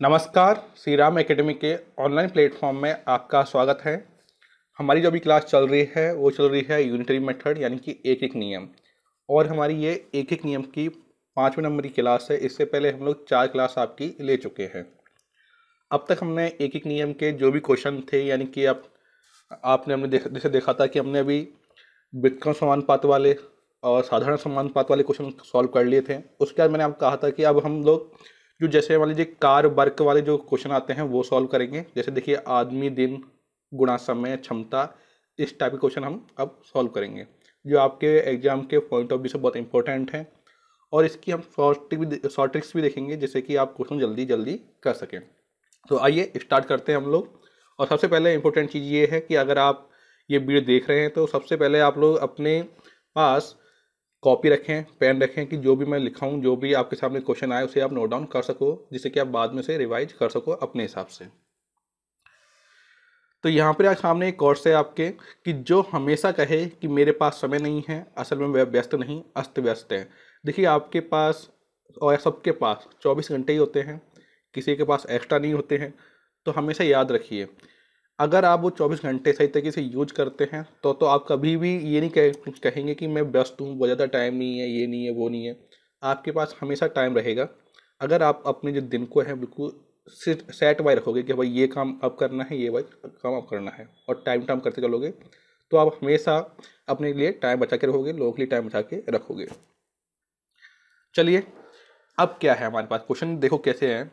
नमस्कार। श्री राम एकेडमी के online platform में आपका स्वागत है। हमारी जो अभी क्लास चल रही है वो चल रही है यूनिटरी मेथड यानी कि एक एक नियम। और हमारी ये एक एक नियम की 5वें नंबर की क्लास है। इससे पहले हम लोग 4 क्लास आपकी ले चुके हैं। अब तक हमने एक एक नियम के जो भी क्वेश्चन थे यानी कि आपने हमने जैसे देखा था कि हमने अभी व्युत्क्रम समानुपात वाले और साधारण समानुपात वाले क्वेश्चन सॉल्व कर लिए थे। उसके बाद मैंने आपको कहा था कि अब हम लोग जो जैसे मान लीजिए कार वर्क वाले जो क्वेश्चन आते हैं वो सॉल्व करेंगे। जैसे देखिए आदमी दिन गुणा समय क्षमता, इस टाइप के क्वेश्चन हम अब सॉल्व करेंगे जो आपके एग्जाम के पॉइंट ऑफ व्यू से बहुत इंपॉर्टेंट हैं। और इसकी हम शॉर्ट ट्रिक्स भी देखेंगे जिससे कि आप क्वेश्चन जल्दी जल्दी कर सकें। तो आइए स्टार्ट करते हैं हम लोग। और सबसे पहले इंपॉर्टेंट चीज़ ये है कि अगर आप ये वीडियो देख रहे हैं तो सबसे पहले आप लोग अपने पास कॉपी रखें, पेन रखें कि जो भी मैं लिखा हूँ, जो भी आपके सामने क्वेश्चन आए उसे आप नोट डाउन कर सको, जिससे कि आप बाद में से रिवाइज कर सको अपने हिसाब से। तो यहाँ पर आज सामने एक कोर्स है आपके कि जो हमेशा कहे कि मेरे पास समय नहीं है, असल में वह व्यस्त नहीं अस्त व्यस्त है। देखिए आपके पास और सबके पास 24 घंटे ही होते हैं, किसी के पास एक्स्ट्रा नहीं होते हैं। तो हमेशा याद रखिए, अगर आप वो 24 घंटे सही तरीके से यूज करते हैं तो आप कभी भी ये नहीं कहेंगे कि मैं व्यस्त हूँ, बहुत ज़्यादा टाइम नहीं है, ये नहीं है, वो नहीं है। आपके पास हमेशा टाइम रहेगा अगर आप अपने जो दिन को है बिल्कुल सेट वाई रखोगे कि भाई ये काम अब करना है, ये भाई काम अब करना है, और टाइम टाइम करते चलोगे तो आप हमेशा अपने लिए टाइम बचा के रखोगे, लोगों के लिए टाइम बचा के रखोगे। चलिए अब क्या है हमारे पास क्वेश्चन, देखो कैसे है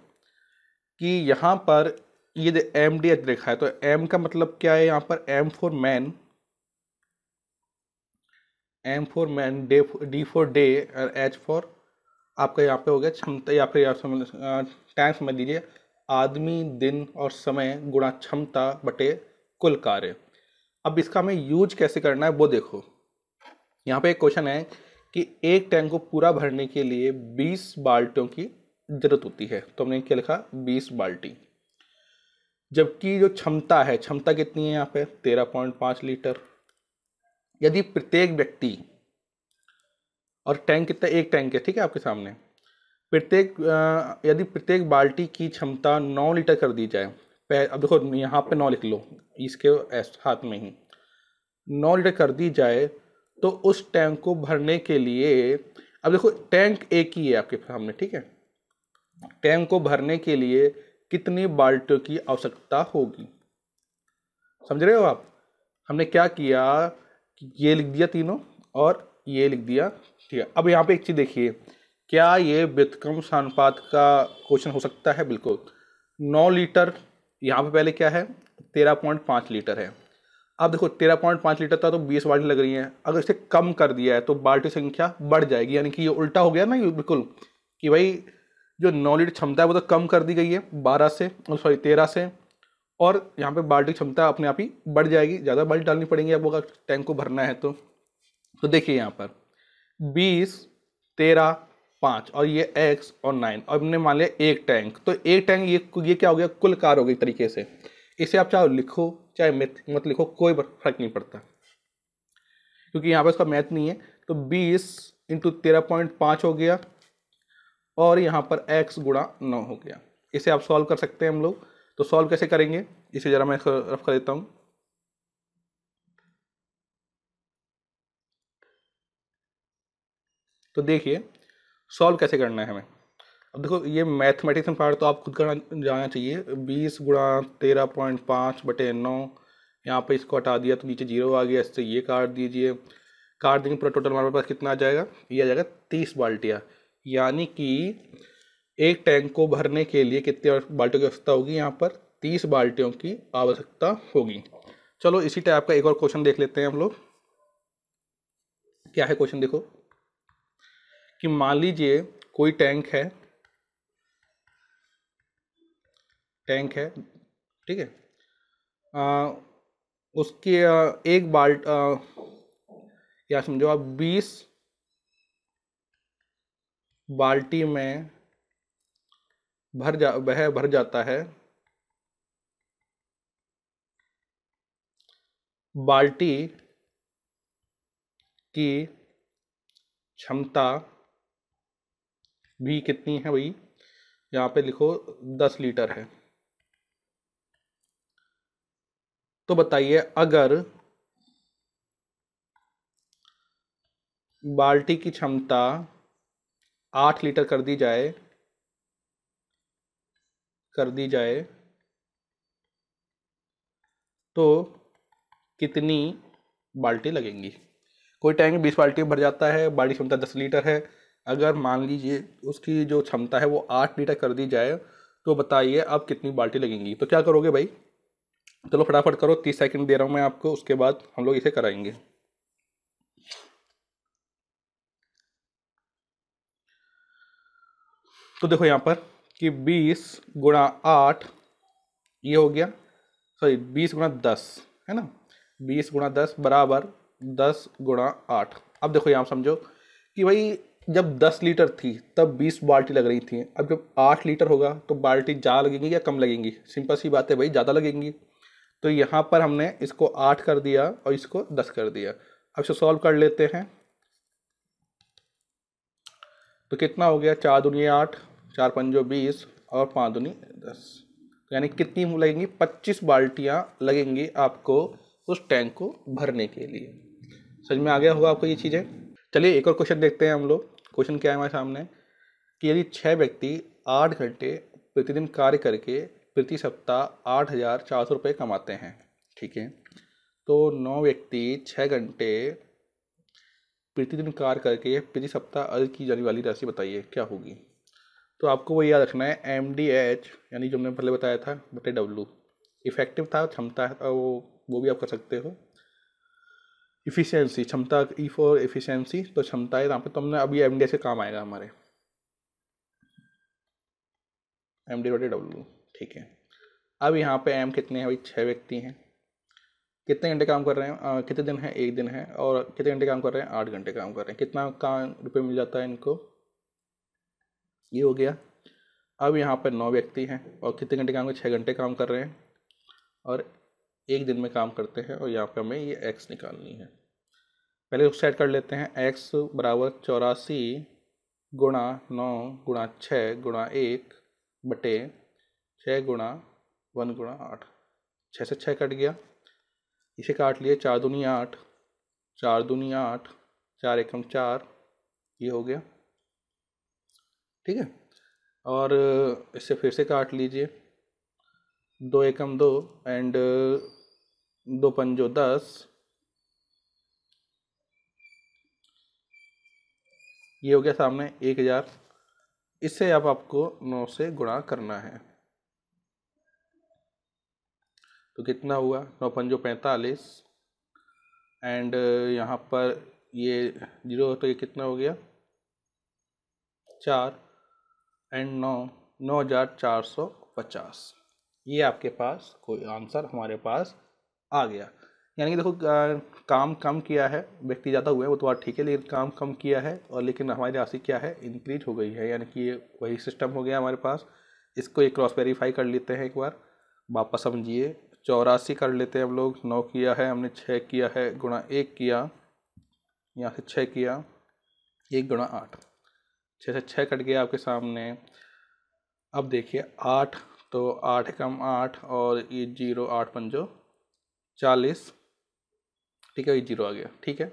कि यहाँ पर ये एम डी एच लिखा है। तो एम का मतलब क्या है, यहाँ पर M for man, M for man, D for day, और एच फॉर आपका यहाँ पे हो गया क्षमता, या फिर टाइम समझ लीजिए, आदमी दिन और समय गुणा क्षमता बटे कुल कार्य। अब इसका हमें यूज कैसे करना है वो देखो। यहाँ पे एक क्वेश्चन है कि एक टैंक को पूरा भरने के लिए 20 बाल्टियों की जरूरत होती है। तो हमने क्या लिखा, 20 बाल्टी। जबकि जो क्षमता है, क्षमता कितनी है यहाँ पे 13.5 लीटर। यदि प्रत्येक व्यक्ति, और टैंक कितना, एक टैंक है ठीक है आपके सामने, यदि प्रत्येक बाल्टी की क्षमता 9 लीटर कर दी जाए, अब देखो यहाँ पे 9 लिख लो, इसके हाथ में ही 9 लीटर कर दी जाए तो उस टैंक को भरने के लिए, अब देखो टैंक एक ही है आपके सामने ठीक है, टैंक को भरने के लिए कितनी बाल्टियों की आवश्यकता होगी, समझ रहे हो आप। हमने क्या किया कि ये लिख दिया तीनों और ये लिख दिया, ठीक है। अब यहाँ पे एक चीज देखिए, क्या ये व्युत्क्रम समानुपात का क्वेश्चन हो सकता है, बिल्कुल। 9 लीटर यहाँ पे पहले क्या है, 13.5 लीटर है। अब देखो 13.5 लीटर था तो 20 बाल्टी लग रही है, अगर इसे कम कर दिया है तो बाल्टी संख्या बढ़ जाएगी, यानी कि ये उल्टा हो गया ना, ये बिल्कुल कि भाई जो 9 लीटर क्षमता है वो तो कम कर दी गई है 12 से, सॉरी 13 से, और यहाँ पे बाल्टी की क्षमता अपने आप ही बढ़ जाएगी, ज़्यादा बाल्टी डालनी पड़ेंगी आपको अगर टैंक को भरना है तो देखिए यहाँ पर 20, 13, 5 और ये x और 9, और हमने मान लिया एक टैंक, तो एक टैंक ये क्या हो गया, कुल कार हो गई तरीके से। इसे आप चाहे लिखो चाहे मत लिखो, कोई फर्क नहीं पड़ता क्योंकि यहाँ पर इसका मैथ नहीं है। तो 20 इंटू 13.5 हो गया और यहाँ पर x गुणा 9 हो गया। इसे आप सॉल्व कर सकते हैं हम लोग। तो सॉल्व कैसे करेंगे, इसे जरा मैं रफ कर देता हूँ। तो देखिए सॉल्व कैसे करना है हमें। अब देखो ये मैथमेटिक्स में पार्ट तो आप खुद करना जाना चाहिए। 20 गुणा 13.5 बटे 9, यहाँ पे इसको हटा दिया तो नीचे 0 आ गया, इससे ये काट दीजिए, काट देंगे पूरा टोटल हमारे पास कितना आ जाएगा, ये आ जाएगा 30 बाल्टियाँ। यानी कि एक टैंक को भरने के लिए कितने बाल्टियों की आवश्यकता होगी, यहाँ पर 30 बाल्टियों की आवश्यकता होगी। चलो इसी टाइप का एक और क्वेश्चन देख लेते हैं हम लोग। क्या है क्वेश्चन देखो कि मान लीजिए कोई टैंक है, ठीक है, उसके एक या समझो आप 20 बाल्टी में वह भर जाता है, बाल्टी की क्षमता भी कितनी है भाई, यहाँ पे लिखो 10 लीटर है। तो बताइए अगर बाल्टी की क्षमता 8 लीटर कर दी जाए तो कितनी बाल्टी लगेंगी। कोई टैंक 20 बाल्टी में भर जाता है, बाल्टी क्षमता 10 लीटर है। अगर मान लीजिए उसकी जो क्षमता है वो 8 लीटर कर दी जाए तो बताइए अब कितनी बाल्टी लगेंगी। तो क्या करोगे भाई, चलो फटाफट करो, 30 सेकंड दे रहा हूँ मैं आपको, उसके बाद हम लोग इसे कराएंगे। तो देखो यहाँ पर कि 20 गुणा 8 ये हो गया, सॉरी 20 गुणा 10 है ना, 20 गुणा 10 बराबर 10 गुणा 8। अब देखो यहाँ समझो कि भाई जब 10 लीटर थी तब 20 बाल्टी लग रही थी, अब जब 8 लीटर होगा तो बाल्टी ज़्यादा लगेंगी या कम लगेंगी। सिंपल सी बात है भाई, ज़्यादा लगेंगी। तो यहाँ पर हमने इसको 8 कर दिया और इसको 10 कर दिया। अब इसे सॉल्व कर लेते हैं। तो कितना हो गया, 4 दूनी 8, 4 पंजो 20 और 5 दूनी 10, यानी कितनी लगेंगी, 25 बाल्टियाँ लगेंगी आपको उस टैंक को भरने के लिए। समझ में आ गया होगा आपको ये चीज़ें। चलिए एक और क्वेश्चन देखते हैं हम लोग। क्वेश्चन क्या है हमारे सामने कि यदि 6 व्यक्ति 8 घंटे प्रतिदिन कार्य करके प्रति सप्ताह 8,400 रुपये कमाते हैं, ठीक है, तो 9 व्यक्ति 6 घंटे प्रतिदिन कार्य करके प्रति सप्ताह अर्जित की जाने वाली राशि बताइए क्या होगी। तो आपको वो याद रखना है MDH, यानी जो हमने पहले बताया था बटे W। इफेक्टिव था, क्षमता है, वो भी आप कर सकते हो। इफिशियंसी, क्षमता, ई फॉर एफिशिएंसी, तो क्षमता है यहाँ पे, तो हमने अभी MDH से काम आएगा हमारे, MD बटे W, ठीक है। अब यहाँ पे M कितने हैं भाई, 6 व्यक्ति हैं। कितने घंटे काम कर रहे हैं, कितने दिन है, 1 दिन है, और कितने घंटे काम कर रहे हैं, 8 घंटे काम कर रहे हैं। कितना काम रुपये मिल जाता है इनको, ये हो गया। अब यहाँ पर 9 व्यक्ति हैं और कितने घंटे काम कर, 6 घंटे काम कर रहे हैं और 1 दिन में काम करते हैं, और यहाँ पे हमें ये x निकालनी है। पहले सेट कर लेते हैं, x बराबर 84 गुणा 9 गुणा 6 गुणा 1 बटे 6 गुणा 1 गुणा 8। 6 से 6 कट गया, इसे काट लिए, 4 दूनी 8, 4 दूनी 8, 4 एकम 4, ये हो गया, ठीक है। और इससे फिर से काट लीजिए, 2 एकम 2 एंड 2 पंजो 10, ये हो गया सामने 1000। इससे अब आपको 9 से गुणा करना है, तो कितना हुआ, 9 पंजो 45 एंड यहाँ पर ये 0, तो ये कितना हो गया 4 एंड 9, 9450। ये आपके पास कोई आंसर हमारे पास आ गया। यानी कि देखो काम कम किया है, व्यक्ति ज़्यादा हुए हैं वो तो बात ठीक है, लेकिन काम कम किया है और लेकिन हमारी राशि क्या है, इंक्रीज हो गई है, यानी कि ये वही सिस्टम हो गया हमारे पास। इसको एक क्रॉस वेरीफाई कर लेते हैं एक बार, वापस समझिए। 84 कर लेते हैं हम लोग, 9 किया है हमने, 6 किया है, गुणा 1 किया, यहाँ से 6 किया, 1 गुणा 8, 6 से 6 कट गया आपके सामने। अब देखिए 8, तो 8 कम 8 और ये 0, 8 पंजो 40, ठीक है, ये 0 आ गया, ठीक है,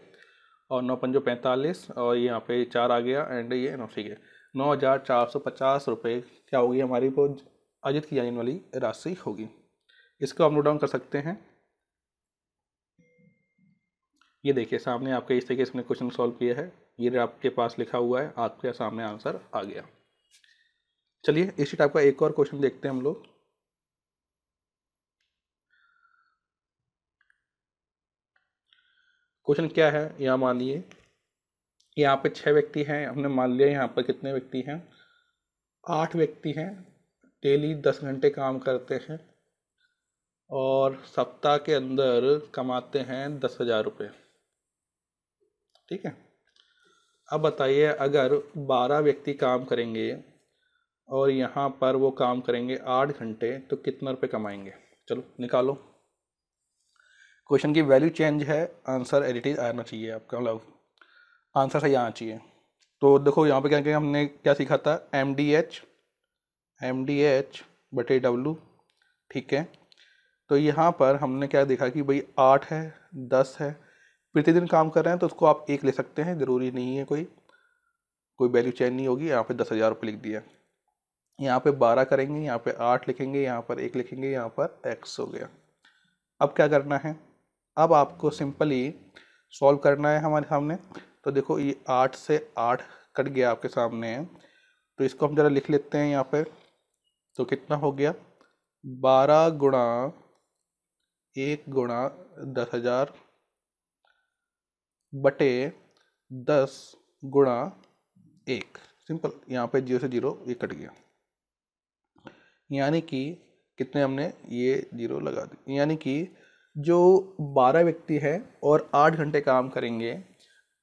और 9 पंजो 45 और यहाँ पे 4 आ गया एंड ये 9, ठीक है। 9450 रुपये क्या होगी हमारी को अर्जित की जाने वाली राशि होगी। इसको आप नोट डाउन कर सकते हैं। ये देखिए सामने आपके इस तरीके से हमने क्वेश्चन सॉल्व किया है, ये आपके पास लिखा हुआ है, आपके सामने आंसर आ गया। चलिए इसी टाइप का एक और क्वेश्चन देखते हैं हम लोग। क्वेश्चन क्या है, यहाँ मानिए यहाँ पे 6 व्यक्ति हैं, हमने मान लिया यहाँ पर कितने व्यक्ति हैं, 8 व्यक्ति हैं, डेली 10 घंटे काम करते हैं और सप्ताह के अंदर कमाते हैं 10,000 रुपये, ठीक है। अब बताइए अगर 12 व्यक्ति काम करेंगे और यहाँ पर वो काम करेंगे 8 घंटे तो कितना रुपये कमाएंगे। चलो निकालो, क्वेश्चन की वैल्यू चेंज है, आंसर एडिटिव आना चाहिए आपका, मतलब आंसर सही आना चाहिए। तो देखो यहाँ पे क्या क्या हमने क्या सीखा था, MDH MDH/W, ठीक है। तो यहाँ पर हमने क्या देखा कि भाई 8 है, 10 है, प्रतिदिन काम कर रहे हैं तो उसको आप 1 ले सकते हैं, ज़रूरी नहीं है कोई वैल्यू चेंज नहीं होगी। यहाँ पे 10,000 रुपये लिख दिया। यहाँ पे 12 करेंगे, यहाँ पे 8 लिखेंगे, यहाँ पर 1 लिखेंगे, यहाँ पर x हो गया। अब क्या करना है, अब आपको सिंपली सॉल्व करना है हमारे सामने। तो देखो ये 8 से 8 कट गया आपके सामने है, तो इसको हम ज़रा लिख लेते हैं यहाँ पे। तो कितना हो गया, 12 गुणा 1 गुणा 10,000 बटे 10 गुणा 1। सिंपल, यहाँ पे 0 से 0 ये कट गया, यानी कि कितने हमने ये 0 लगा दी, यानी कि जो 12 व्यक्ति हैं और 8 घंटे काम करेंगे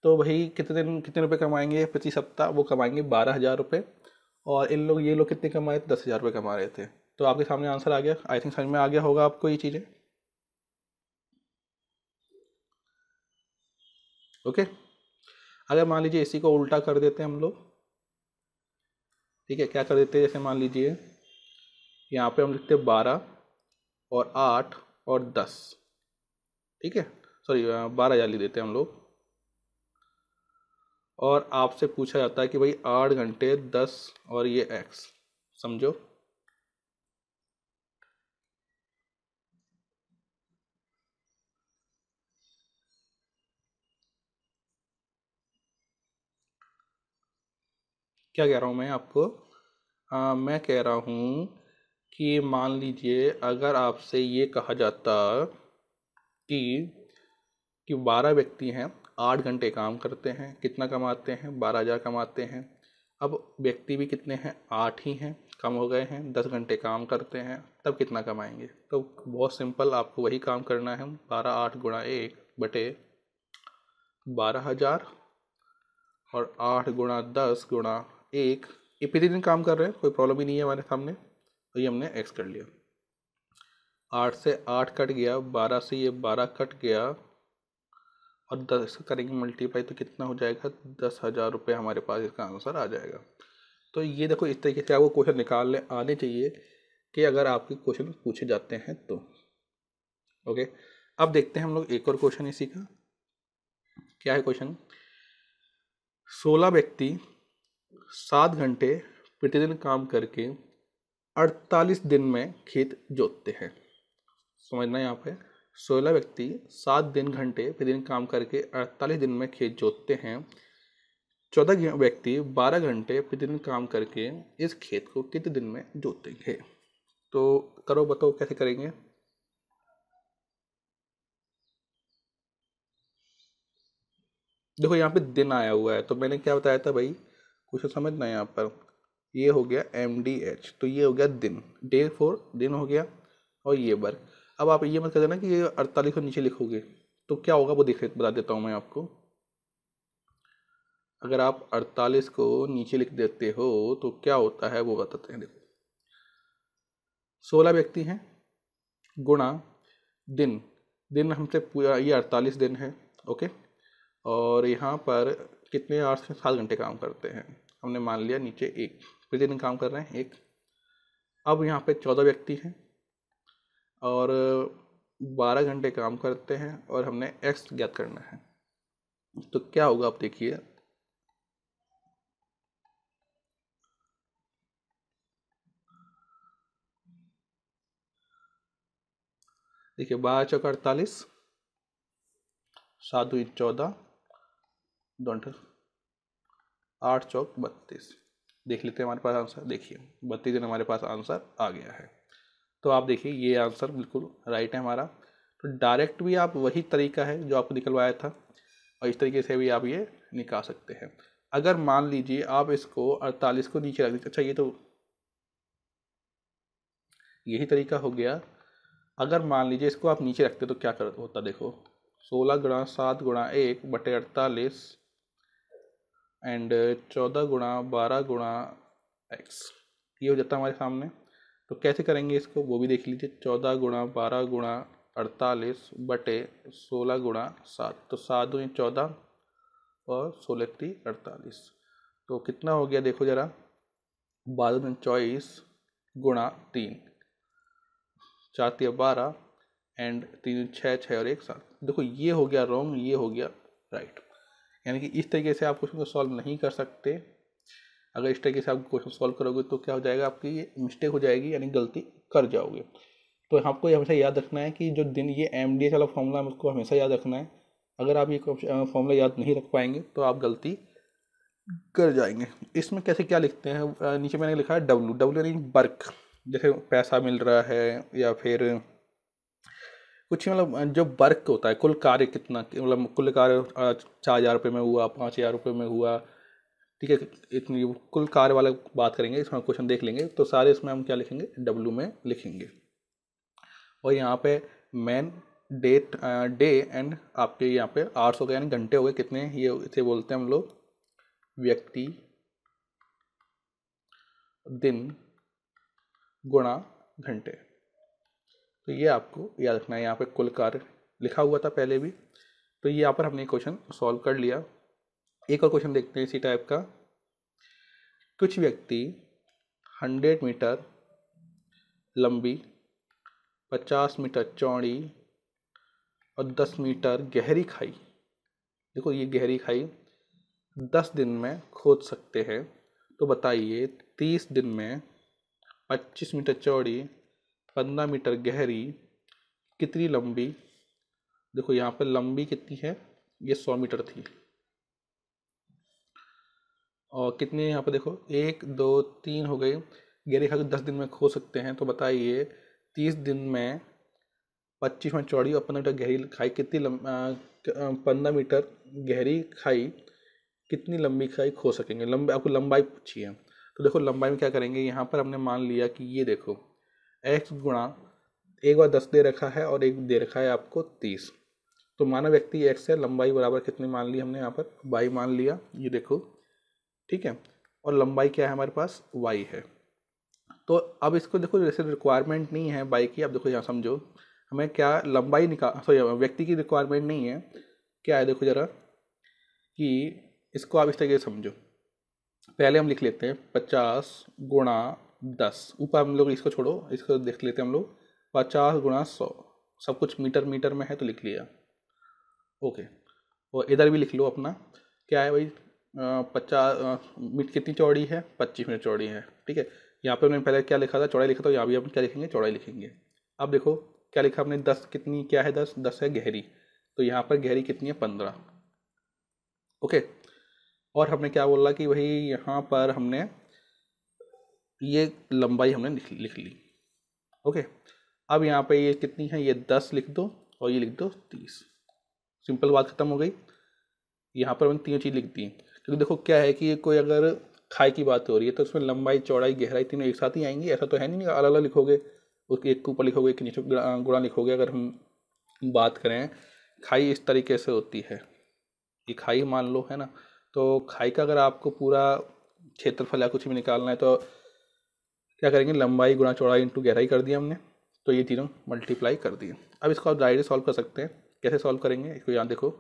तो भाई कितने रुपए कमाएंगे प्रति सप्ताह, वो कमाएंगे 12,000 रुपये। और ये लोग कितने कमाए, 10,000 रुपये कमा रहे थे। तो आपके सामने आंसर आ गया। आई थिंक समझ में आ गया होगा आपको ये चीज़ें। ओके, अगर मान लीजिए इसी को उल्टा कर देते हैं हम लोग, ठीक है। क्या कर देते हैं, जैसे मान लीजिए यहाँ पे हम लिखते हैं 12 और 8 और 10, ठीक है। सॉरी, 12,000 लिख देते हैं हम लोग। और आपसे पूछा जाता है कि भाई 8 घंटे 10 और ये x, समझो। क्या कह रहा हूँ मैं आपको, मैं कह रहा हूँ कि मान लीजिए अगर आपसे ये कहा जाता कि 12 व्यक्ति हैं, 8 घंटे काम करते हैं, कितना कमाते हैं, 12,000 कमाते हैं। अब व्यक्ति भी कितने हैं, 8 ही हैं, कम हो गए हैं, 10 घंटे काम करते हैं, तब कितना कमाएंगे। तो बहुत सिंपल, आपको वही काम करना है। 12 8 गुणा 1 बटे 12,000 और 8 गुणा 10 गुणा 1। ये प्रतिदिन काम कर रहे हैं, कोई प्रॉब्लम ही नहीं है हमारे सामने। तो ये हमने x कर लिया। 8 से 8 कट गया, 12 से ये 12 कट गया, और 10 करेंगे मल्टीप्लाई तो कितना हो जाएगा, 10,000 रुपये हमारे पास इसका आंसर आ जाएगा। तो ये देखो, इस तरीके से आपको क्वेश्चन निकालने आने चाहिए कि अगर आपके क्वेश्चन पूछे जाते हैं तो। ओके, अब देखते हैं हम लोग एक और क्वेश्चन इसी का। क्या है क्वेश्चन, 16 व्यक्ति 7 घंटे प्रतिदिन काम करके 48 दिन में खेत जोतते हैं। समझना यहाँ पे, 16 व्यक्ति 7 घंटे प्रतिदिन काम करके 48 दिन में खेत जोतते हैं। 14 व्यक्ति 12 घंटे प्रतिदिन काम करके इस खेत को कितने दिन में जोतेंगे। तो करो, बताओ कैसे करेंगे। देखो यहाँ पे दिन आया हुआ है, तो मैंने क्या बताया था भाई, कुछ समझना है यहाँ पर। ये हो गया MDH, तो ये हो गया दिन, डे 4 दिन हो गया, और ये वर्क। अब आप ये मत कर देना कि ये 48 को नीचे लिखोगे, तो क्या होगा वो बता देता हूँ मैं आपको। अगर आप 48 को नीचे लिख देते हो तो क्या होता है वो बताते हैं। देखो, 16 व्यक्ति हैं गुणा दिन, दिन हमसे पूरा ये 48 दिन है, ओके। और यहाँ पर कितने 8 से 7 घंटे काम करते हैं, हमने मान लिया नीचे 1, प्रतिदिन काम कर रहे हैं 1। अब यहाँ पे 14 व्यक्ति हैं और 12 घंटे काम करते हैं, और हमने x ज्ञात करना है। तो क्या होगा आप देखिए, देखिए 12 चौक 48, 7 दूनी 14, 8 चौक 32। देख लेते हैं हमारे पास आंसर। देखिए 32 दिन हमारे पास आंसर आ गया है। तो आप देखिए ये आंसर बिल्कुल राइट है हमारा। तो डायरेक्ट भी आप वही तरीका है जो आपको निकलवाया था, और इस तरीके से भी आप ये निकाल सकते हैं। अगर मान लीजिए आप इसको 48 को नीचे रख दीजिए, अच्छा ये तो यही तरीका हो गया। अगर मान लीजिए इसको आप नीचे रखते तो क्या कर होता, देखो 16 गुणा 7 गुणा 1 बटे 48 एंड 14 गुणा 12 गुणा x, ये हो जाता है हमारे सामने। तो कैसे करेंगे इसको वो भी देख लीजिए, 14 गुणा 12 गुणा 48 बटे 16 गुणा 7, तो 7 दूनी 14 और 16 3 48। तो कितना हो गया देखो ज़रा, 12 दूनी 24 गुणा 3, 4 3 12 एंड 3 6 6 और 1 7। देखो ये हो गया रॉन्ग, ये हो गया राइट। यानी कि इस तरीके से आप क्वेश्चन को सॉल्व नहीं कर सकते। अगर इस तरीके से आप क्वेश्चन सॉल्व करोगे तो क्या हो जाएगा, आपकी ये मिस्टेक हो जाएगी, यानी गलती कर जाओगे। तो आपको हमेशा याद रखना है कि जो दिन ये MDH वाला फॉर्मूला उसको हमेशा याद रखना है। अगर आप ये फॉर्मूला याद नहीं रख पाएंगे तो आप गलती कर जाएंगे। इसमें कैसे क्या लिखते हैं, नीचे मैंने लिखा है W यानी वर्क, जैसे पैसा मिल रहा है या फिर कुछ, मतलब जो वर्क होता है, कुल कार्य कितना, मतलब कुल कार्य 4,000 रुपये में हुआ, 5,000 रुपये में हुआ, ठीक है, इतनी कुल कार्य वाला बात करेंगे। इसमें क्वेश्चन देख लेंगे तो सारे इसमें हम क्या लिखेंगे, W में लिखेंगे। और यहाँ पे मैन डे एंड आपके यहाँ पे आवर्स हो गए, यानी घंटे हो गए कितने, ये इसे बोलते हैं हम लोग व्यक्ति दिन गुणा घंटे। तो ये आपको याद रखना है। यहाँ पे कुल कार्य लिखा हुआ था पहले भी, तो ये यहाँ पर हमने क्वेश्चन सॉल्व कर लिया। एक और क्वेश्चन देखते हैं इसी टाइप का। कुछ व्यक्ति 100 मीटर लंबी, 50 मीटर चौड़ी और 10 मीटर गहरी खाई, देखो ये गहरी खाई 10 दिन में खोद सकते हैं। तो बताइए 30 दिन में 25 मीटर चौड़ी, 15 मीटर गहरी, कितनी लंबी। देखो यहाँ पर लंबी कितनी है, ये 100 मीटर थी। और कितने यहाँ पर देखो 1 2 3 हो गई। गहरी खाई 10 दिन में खोद सकते हैं। तो बताइए 30 दिन में 25 मीटर चौड़ी और 15 मीटर गहरी खाई कितनी 15 मीटर गहरी खाई कितनी लंबी खाई खो सकेंगे। लंबी आपको लंबाई पूछी है, तो देखो लंबाई में क्या करेंगे, यहाँ पर हमने मान लिया कि ये देखो x गुणा, एक बार 10 दे रखा है और एक दे रखा है आपको 30। तो माना व्यक्ति x है, लंबाई बराबर कितनी मान ली हमने यहाँ पर y मान लिया, ये देखो ठीक है। और लंबाई क्या है हमारे पास, y है। तो अब इसको देखो जैसे रिक्वायरमेंट नहीं है y की, अब देखो यहाँ समझो हमें क्या लंबाई निकाल, सॉरी व्यक्ति की रिक्वायरमेंट नहीं है, क्या है देखो जरा कि इसको आप इस तरीके से समझो। पहले हम लिख लेते हैं 50 गुणा 10, ऊपर हम लोग इसको छोड़ो, इसको देख लेते हैं हम लोग 50 गुणा 100, सब कुछ मीटर मीटर में है तो लिख लिया ओके। और इधर भी लिख लो अपना, क्या है भाई 50 मीटर कितनी चौड़ी है, 25 मीटर चौड़ी है, ठीक है। यहाँ पे हमने पहले क्या लिखा था, चौड़ाई लिखा, तो यहाँ भी हम क्या लिखेंगे, चौड़ाई लिखेंगे। अब देखो क्या लिखा हमने, 10 कितनी क्या है, 10 है गहरी, तो यहाँ पर गहरी कितनी है 15 ओके। और हमने क्या बोला कि भाई यहाँ पर हमने ये लंबाई हमने लिख ली ओके। अब यहाँ पे ये कितनी है, ये 10 लिख दो और ये लिख दो 30, सिंपल बात खत्म हो गई। यहाँ पर हमने तीनों चीज़ लिख दी, क्योंकि देखो क्या है कि कोई अगर खाई की बात हो रही है तो उसमें लंबाई चौड़ाई गहराई तीनों एक साथ ही आएंगी, ऐसा तो है नहीं अलग अलग लिखोगे, उसके एक के ऊपर लिखोगे, एक नीचे गुणा लिखोगे। अगर हम बात करें खाई इस तरीके से होती है, ये खाई मान लो है ना, तो खाई का अगर आपको पूरा क्षेत्रफल या कुछ भी निकालना है तो क्या करेंगे, लंबाई गुणा चौड़ाई इंटू गहराई कर दिया हमने, तो ये तीनों मल्टीप्लाई कर दिए। अब इसको आप डायरेक्ट सॉल्व कर सकते हैं। कैसे सॉल्व करेंगे इसको यहाँ देखो,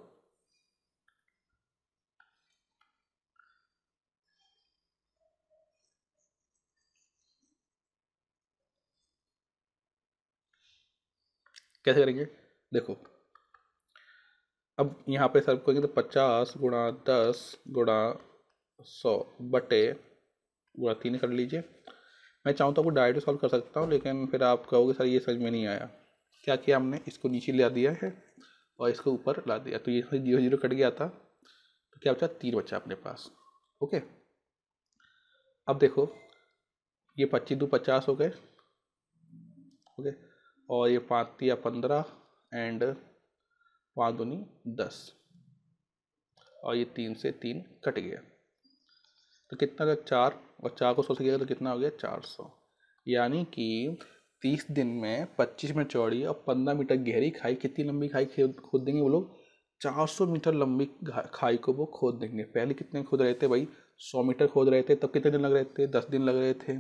कैसे करेंगे देखो। अब यहाँ पे सॉल्व करेंगे तो 50 गुणा 10 गुणा 100 बटे गुणा 3 कर लीजिए। मैं चाहूँ तो आपको डायरेक्ट सॉल्व कर सकता हूँ, लेकिन फिर आप कहोगे सर ये समझ में नहीं आया। क्या किया हमने, इसको नीचे ला दिया है और इसको ऊपर ला दिया, तो ये 0 0 कट गया था, तो क्या बचा 3 बचा अपने पास ओके। अब देखो ये 25 2 50 हो गए ओके, और ये 5 3 15 एंड 5 दूनी 10, और ये 3 से 3 कट गया, तो कितना का 4, और 4 को 100 से किया तो कितना हो गया 400। यानी कि 30 दिन में 25 मीटर चौड़ी और 15 मीटर गहरी खाई कितनी लंबी खाई खोद देंगे वो लोग, 400 मीटर लंबी खाई को वो खोद देंगे। पहले कितने खोद रहे थे भाई, 100 मीटर खोद रहे थे, तब कितने दिन लग रहे थे, 10 दिन लग रहे थे।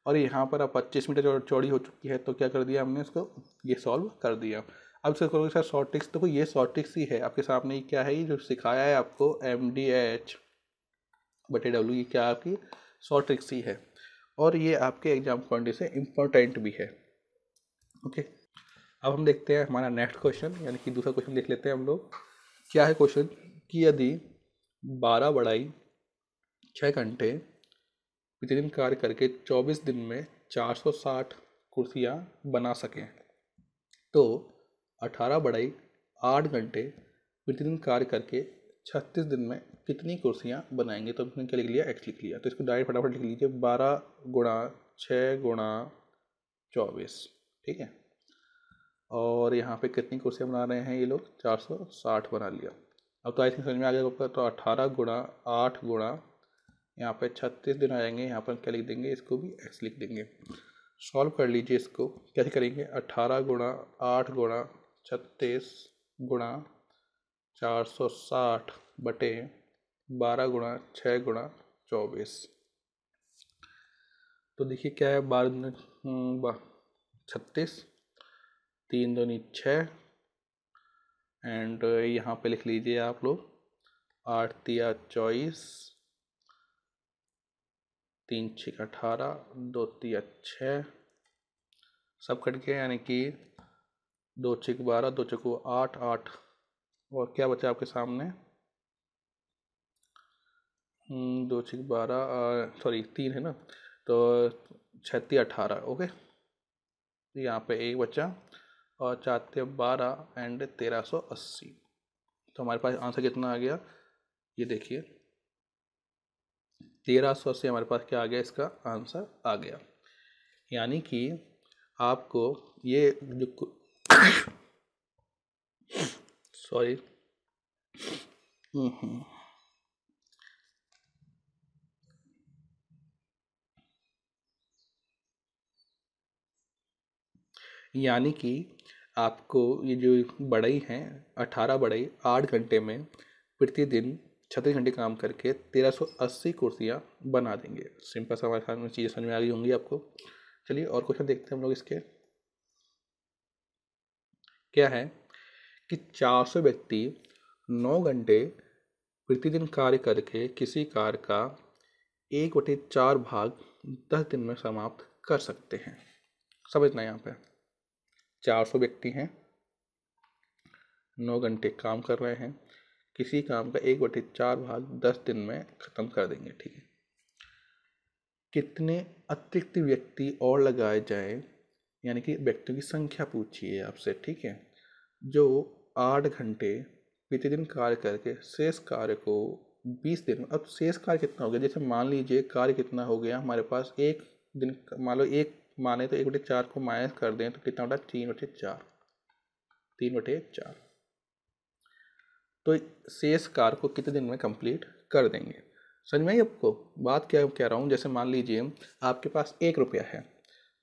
और यहाँ पर अब 25 मीटर चौड़ी हो चुकी है, तो क्या कर दिया हमने इसको, ये सॉल्व कर दिया। अब इसको करोगे सर शॉर्ट ट्रिक्स, देखो ये शॉर्ट ट्रिक्स ही है आपके सामने, ये क्या है, ये जो सिखाया है आपको MDH/W, ये क्या आपकी शॉर्ट ट्रिक्स ही है। और ये आपके एग्जाम पॉइंट से इम्पोर्टेंट भी है। ओके, अब हम देखते हैं हमारा नेक्स्ट क्वेश्चन, यानी कि दूसरा क्वेश्चन देख लेते हैं हम लोग। क्या है क्वेश्चन कि यदि 12 बढ़ाई 6 घंटे प्रतिदिन कार्य करके 24 दिन में 460 कुर्सियाँ बना सकें, तो 18 बढ़ाई 8 घंटे प्रतिदिन कार्य करके 36 दिन में कितनी कुर्सियाँ बनाएंगे। तो हमने क्या लिख लिया, एक्स लिख लिया। तो इसको डायरेक्ट फटाफट लिख लीजिए, 12 गुणा 6 गुणा 24, ठीक है। और यहाँ पे कितनी कुर्सियाँ बना रहे हैं ये लोग, 460 बना लिया। अब तो आई थिंक समझ में आ गया आपका। तो 18 गुणा 8 गुणा यहाँ पे 36 दिन आ जाएंगे, यहाँ पर क्या लिख देंगे, इसको भी एक्स लिख देंगे। सॉल्व कर लीजिए इसको, कैसे करेंगे, 18 गुणा 8 गुणा 36 गुणा 460 बटे 12 गुणा 6 गुणा 24। तो देखिए क्या है, 12 36, 3 दूनी 6, एंड यहाँ पे लिख लीजिए आप लोग 8 तिया 24, 3 6 18, 2 तिया 6, सब कट गया, यानी कि 2 6 12, 2 6 8 8, और क्या बचा आपके सामने, 2 6 12, सॉरी 3 है ना, तो 36 18, ओके। यहाँ पे एक बचा, और 4 12 एंड 1380। तो हमारे पास आंसर कितना आ गया, ये देखिए 1380 हमारे पास क्या आ गया, इसका आंसर आ गया। यानी कि आपको ये जो सॉरी यानी कि आपको ये जो बढ़ई हैं, 18 बढ़ई 8 घंटे में प्रतिदिन 36 घंटे काम करके 1380 कुर्सियाँ बना देंगे। सिंपल सा हमारे सामने चीज़ें समझ में आ गई होंगी आपको। चलिए और क्वेश्चन देखते हैं हम लोग इसके। क्या है कि 400 व्यक्ति 9 घंटे प्रतिदिन कार्य करके किसी कार्य का 1/4 भाग 10 दिन में समाप्त कर सकते हैं। समझना यहाँ पे 400 व्यक्ति हैं, 9 घंटे काम कर रहे हैं, किसी काम का 1/4 भाग 10 दिन में ख़त्म कर देंगे, ठीक है। कितने अतिरिक्त व्यक्ति और लगाए जाएं, यानी कि व्यक्तियों की संख्या पूछी है आपसे, ठीक है, जो 8 घंटे प्रतिदिन कार्य करके शेष कार्य को 20 दिन में। अब शेष कार्य कितना हो गया, जैसे मान लीजिए कार्य कितना हो गया हमारे पास, एक दिन मान लो एक माने तो 1/4 को माइनस कर दें तो कितना होता है, 3/4, 3/4। तो शेष कार्य को कितने दिन में कंप्लीट कर देंगे। समझ में आई आपको बात, क्या कह रहा हूँ। जैसे मान लीजिए आपके पास 1 रुपया है,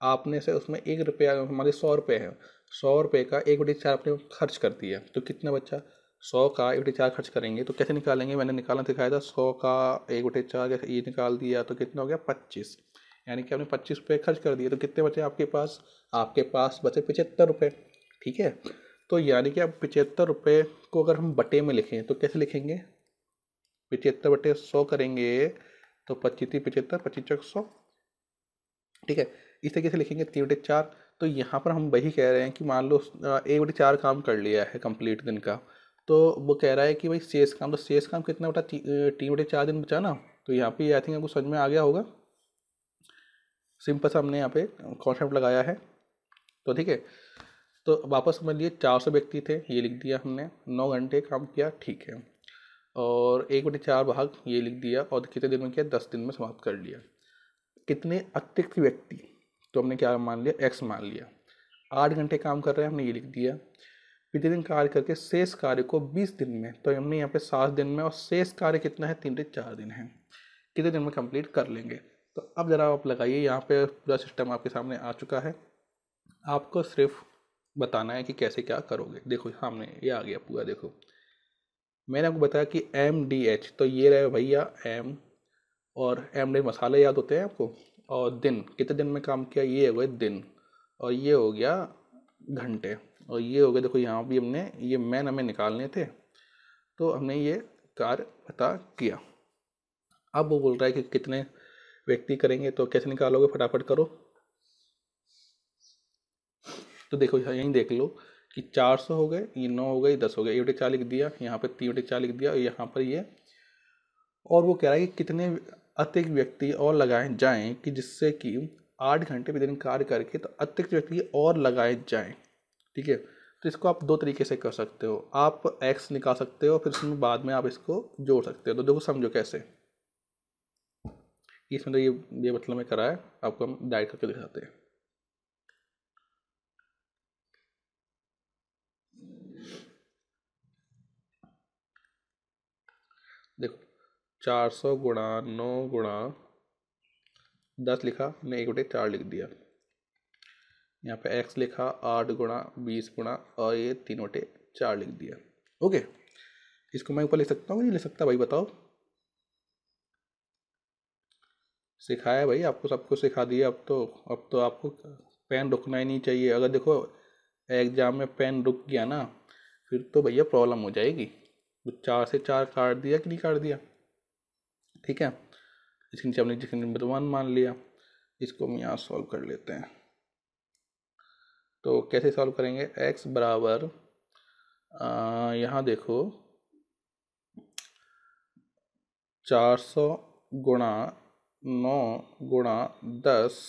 आपने से उसमें 1 रुपया, हमारे 100 रुपये है, 100 रुपये का 1/4 आपने खर्च कर दिया, तो कितना बचा, 100 का 1/4 खर्च करेंगे तो कैसे निकालेंगे, मैंने निकालना सिखाया था। 100 का 1/4 ये निकाल दिया तो कितना हो गया, 25, यानी कि आपने 25 रुपये खर्च कर दिए, तो कितने बचे आपके पास बचे 75 रुपये, ठीक है। तो यानी कि अब 75 रुपये को अगर हम बटे में लिखें तो कैसे लिखेंगे, 75/100 करेंगे तो 25 75, 25 ठीक है। इस तरीके से लिखेंगे 3/4। तो यहाँ पर हम वही कह रहे हैं कि मान लो 1/4 काम कर लिया है कंप्लीट दिन का, तो वो कह रहा है कि भाई शेष काम, तो शेष काम कितना बटा, 3/4 दिन बचा ना। तो यहाँ पे आई थिंक आपको समझ में आ गया होगा, सिंपल सा हमने यहाँ पे कॉन्सेप्ट लगाया है। तो ठीक है, तो वापस समझ लिए 400 व्यक्ति थे, ये लिख दिया हमने, 9 घंटे काम किया, ठीक है, और 1/4 भाग ये लिख दिया, और कितने दिन में किया, 10 दिन में समाप्त कर लिया। कितने अतिरिक्त व्यक्ति, तो हमने क्या मान लिया, एक्स मान लिया। 8 घंटे काम कर रहे हैं, हमने ये लिख दिया। प्रतिदिन कार्य करके शेष कार्य को 20 दिन में, तो हमने यहाँ पे 7 दिन में, और शेष कार्य कितना है, 3/4 दिन है, कितने दिन में कंप्लीट कर लेंगे। तो अब जरा आप लगाइए, यहाँ पे पूरा सिस्टम आपके सामने आ चुका है, आपको सिर्फ बताना है कि कैसे क्या करोगे। देखो सामने ये आ गया पूरा, देखो मैंने आपको बताया कि MDH, तो ये रहे भैया M, और MD मसाले याद होते हैं आपको, और दिन, कितने दिन में काम किया, ये हो गए दिन, और ये हो गया घंटे, और ये हो गया, देखो यहाँ भी हमने ये मैन हमें निकालने थे, तो हमने ये कार्य पता किया। अब वो बोल रहा है कि कितने व्यक्ति करेंगे तो कैसे निकालोगे, फटाफट करो। तो देखो यहीं देख लो कि 400 हो गए, ये 9 हो गए, 10 हो गए, 1/4 लिख दिया, यहाँ पे 3/4 लिख दिया, और यहाँ पर ये, और वो कह रहा है कि कितने अतिरिक्त व्यक्ति और लगाए जाएं कि जिससे कि 8 घंटे प्रतिदिन कार्य करके तो अतिरिक्त व्यक्ति और लगाए जाएं। ठीक है, तो इसको आप दो तरीके से कर सकते हो, आप x निकाल सकते हो, फिर उसमें बाद में आप इसको जोड़ सकते हो। तो देखो समझो कैसे, इसमें तो ये मतलब में करा है, आपको हम डायरेक्ट करके दिखाते हैं। देखो 400 गुणा 9 गुणा 10 लिखा हमने, 1/4 लिख दिया, यहाँ पे x लिखा 8 गुणा 20 गुणा, और ये 3/4 लिख दिया। ओके, इसको मैं ऊपर लिख सकता हूँ नहीं लिख सकता भाई, बताओ। सिखाया भाई आपको, सबको सिखा दिया। अब तो आपको पेन रुकना ही नहीं चाहिए। अगर देखो एग्जाम में पेन रुक गया ना, फिर तो भैया प्रॉब्लम हो जाएगी। तो 4 से 4 काट दिया कि नहीं काट दिया, ठीक है। इसके नीचे हमने जिसके नंबर 1 मान लिया, इसको हम यहाँ सॉल्व कर लेते हैं। तो कैसे सॉल्व करेंगे, x बराबर यहाँ देखो 400 गुणा 9 गुणा 10,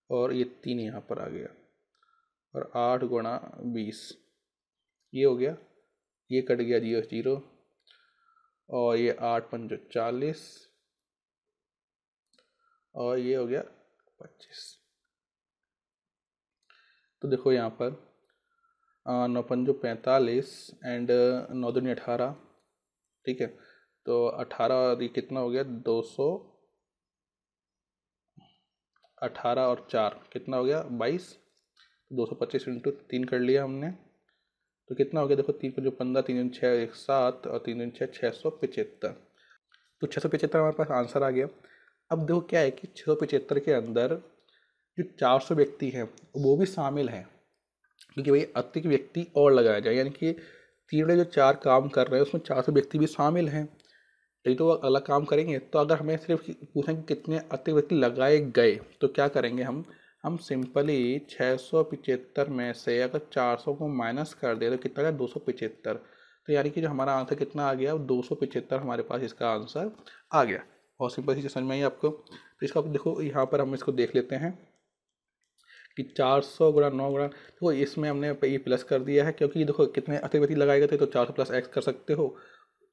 और ये 3 यहाँ पर आ गया, और 8 गुणा 20, ये हो गया, ये कट गया 0 0, और ये 8 5 40, और ये हो गया 25। तो देखो यहाँ पर 9 5 45 एंड 9 दूनी 18, ठीक है। तो 18 और ये कितना हो गया, 200, 18 और 4 कितना हो गया 22, 225 इंटू 3 कर लिया हमने, तो कितना हो गया देखो, 3 5 15, 3 दूनी 6 7, और 3 दूनी 6 675। तो 675 हमारे पास आंसर आ गया। अब देखो क्या है कि 675 के अंदर जो 400 व्यक्ति हैं वो भी शामिल हैं, क्योंकि भाई अतिरिक्त व्यक्ति और लगाया जाए, यानी कि 3 जो 4 काम कर रहे हैं उसमें 400 व्यक्ति भी शामिल हैं। यदि तो अलग काम करेंगे, तो अगर हमें सिर्फ पूछें कि कितने अतिरिक्त व्यक्ति लगाए गए, तो क्या करेंगे हम सिंपली 675 में से अगर 400 को माइनस कर दे तो कितना गया 275। तो यानी कि जो हमारा आंसर कितना आ गया, 275 हमारे पास इसका आंसर आ गया। बहुत सिंपल सी चीज़ समझ में आई आपको। तो इसका देखो यहाँ पर हम इसको देख लेते हैं कि 400 गुणा 9 गुणा, देखो इसमें हमने ये प्लस कर दिया है, क्योंकि देखो कितने अतिरिक्त व्यक्ति लगाए गए थे, तो 400 प्लस x कर सकते हो,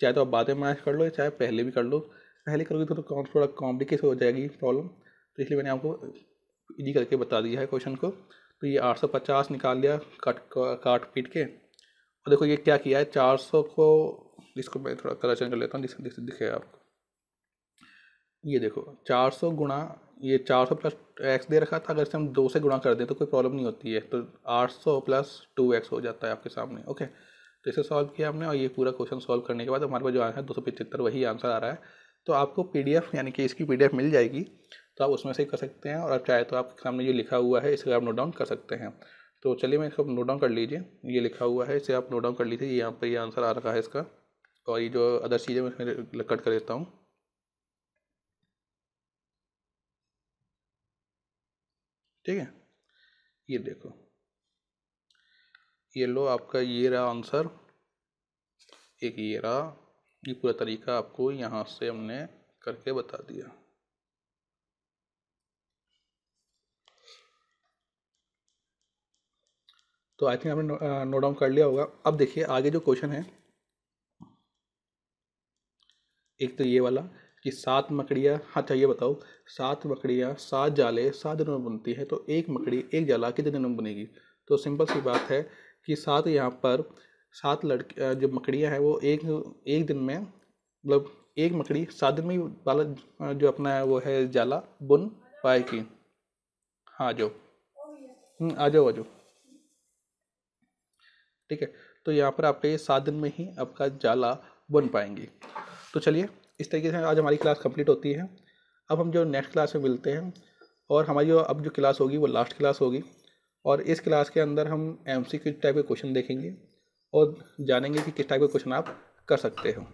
चाहे तो आप बाद में मैच कर लो, चाहे पहले भी कर लो। पहले करोगे तो थोड़ा कॉम्प्लिकेट हो जाएगी प्रॉब्लम, तो इसलिए मैंने आपको इजी करके बता दिया है क्वेश्चन को। तो ये 850 निकाल लिया काट पीट के, और देखो ये क्या किया है 400 को, इसको मैं थोड़ा कलर चेंज कर लेता हूँ जिससे दिखे आपको। ये देखो 400 गुणा, ये 400 प्लस एक्स दे रखा था, अगर इसे हम 2 से गुणा कर दें तो कोई प्रॉब्लम नहीं होती है, तो 800 प्लस 2x हो जाता है आपके सामने। ओके, तो इसे सॉल्व किया हमने, और ये पूरा क्वेश्चन सॉल्व करने के बाद हमारे पास जो आंसर है 275 वही आंसर आ रहा है। तो आपको PDF यानी कि इसकी PDF मिल जाएगी, तो आप उसमें से कर सकते हैं, और आप चाहे तो आपके सामने ये लिखा हुआ है इसे आप नोट डाउन कर सकते हैं। तो चलिए मैं इसको नोट डाउन कर लीजिए, ये लिखा हुआ है इसे आप नोट डाउन कर लीजिए, यहाँ पर ये आंसर आ रखा है इसका, और ये जो अदर चीज़ें मैं इसमें कट कर देता हूँ। ठीक है, ये देखो, ये लो आपका ये रहा आंसर, एक ये रहा, ये पूरा तरीका आपको यहाँ से हमने करके बता दिया। तो आई थिंक आपने नोट डाउन कर लिया होगा। अब देखिए आगे जो क्वेश्चन है, एक तो ये वाला कि 7 मकड़ियाँ, अच्छा ये बताओ 7 मकड़ियाँ 7 जाले 7 दिनों में बनती है, तो एक मकड़ी एक जाला कितने दिनों में बनेगी। तो सिंपल सी बात है कि 7 यहाँ पर 7 लड़की जो मकड़ियाँ हैं वो एक एक दिन में, मतलब एक मकड़ी 7 दिन में ही वाला जो अपना है वो है जाला बुन पाएगी। हाँ आ जाओ, आ जाओ आ जाओ, ठीक है। तो यहाँ पर आपका ये 7 दिन में ही आपका जाला बन पाएंगे। तो चलिए इस तरीके से आज हमारी क्लास कंप्लीट होती है। अब हम जो नेक्स्ट क्लास में मिलते हैं, और हमारी जो अब जो क्लास होगी वो लास्ट क्लास होगी, और इस क्लास के अंदर हम MCQ टाइप के क्वेश्चन देखेंगे और जानेंगे कि किस टाइप के क्वेश्चन आप कर सकते हो।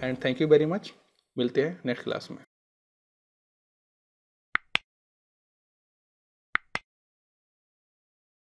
And thank you very much. मिलते हैं नेक्स्ट क्लास में।